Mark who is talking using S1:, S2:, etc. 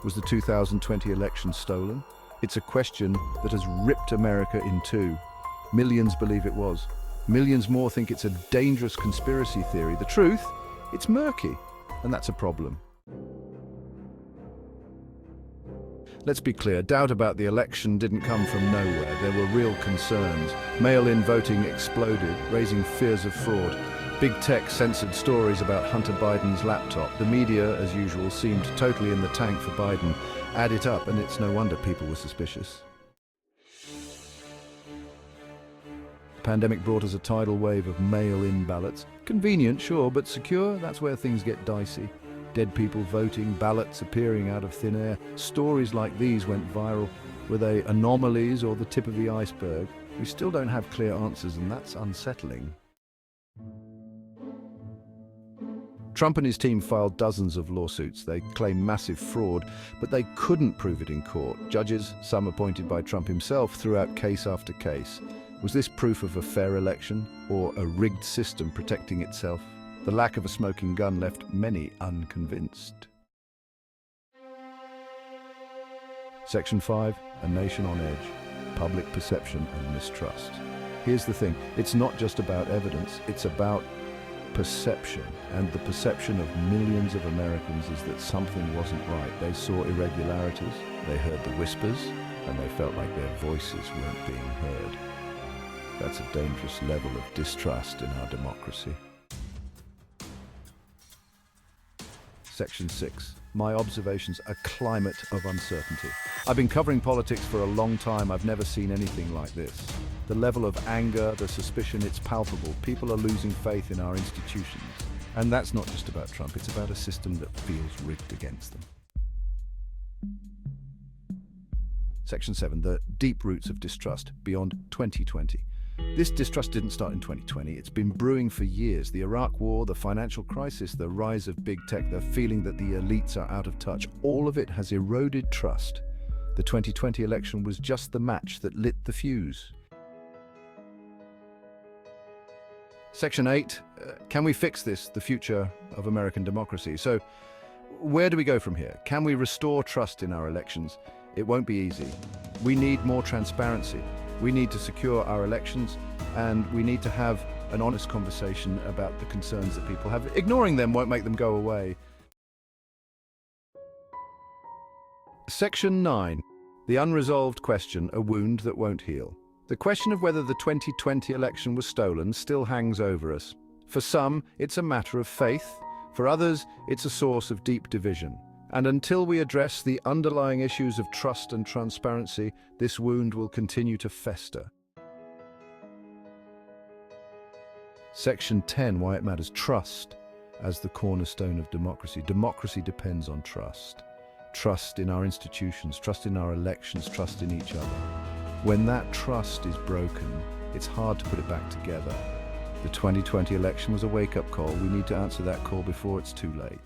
S1: Was the 2020 election stolen? It's a question that has ripped America in two. Millions believe it was. Millions more think it's a dangerous conspiracy theory. The truth? It's murky, and that's a problem. Let's be clear, doubt about the election didn't come from nowhere. There were real concerns. Mail-in voting exploded, raising fears of fraud. Big tech censored stories about Hunter Biden's laptop. The media, as usual, seemed totally in the tank for Biden. Add it up, and it's no wonder people were suspicious. The pandemic brought us a tidal wave of mail-in ballots. Convenient, sure, but secure? That's where things get dicey. Dead people voting, ballots appearing out of thin air. Stories like these went viral. Were they anomalies or the tip of the iceberg? We still don't have clear answers, and that's unsettling. Trump and his team filed dozens of lawsuits. They claim massive fraud, but they couldn't prove it in court. Judges, some appointed by Trump himself, threw out case after case. Was this proof of a fair election or a rigged system protecting itself? The lack of a smoking gun left many unconvinced. Section 5, a nation on edge, public perception and mistrust. Here's the thing, it's not just about evidence, it's about perception. And the perception of millions of Americans is that something wasn't right. They saw irregularities, they heard the whispers, and they felt like their voices weren't being heard. That's a dangerous level of distrust in our democracy. Section 6. My observations, a climate of uncertainty. I've been covering politics for a long time. I've never seen anything like this. The level of anger, the suspicion, it's palpable. People are losing faith in our institutions. And that's not just about Trump, it's about a system that feels rigged against them. Section 7. The deep roots of distrust beyond 2020. This distrust didn't start in 2020. It's been brewing for years. The Iraq War, the financial crisis, the rise of big tech, the feeling that the elites are out of touch, all of it has eroded trust. The 2020 election was just the match that lit the fuse. Section 8, can we fix this, the future of American democracy? So, where do we go from here? Can we restore trust in our elections? It won't be easy. We need more transparency. We need to secure our elections, and we need to have an honest conversation about the concerns that people have. Ignoring them won't make them go away. Section 9. The unresolved question, a wound that won't heal. The question of whether the 2020 election was stolen still hangs over us. For some, it's a matter of faith. For others, it's a source of deep division. And until we address the underlying issues of trust and transparency, this wound will continue to fester. Section 10, why it matters. Trust as the cornerstone of democracy. Democracy depends on trust. Trust in our institutions, trust in our elections, trust in each other. When that trust is broken, it's hard to put it back together. The 2020 election was a wake-up call. We need to answer that call before it's too late.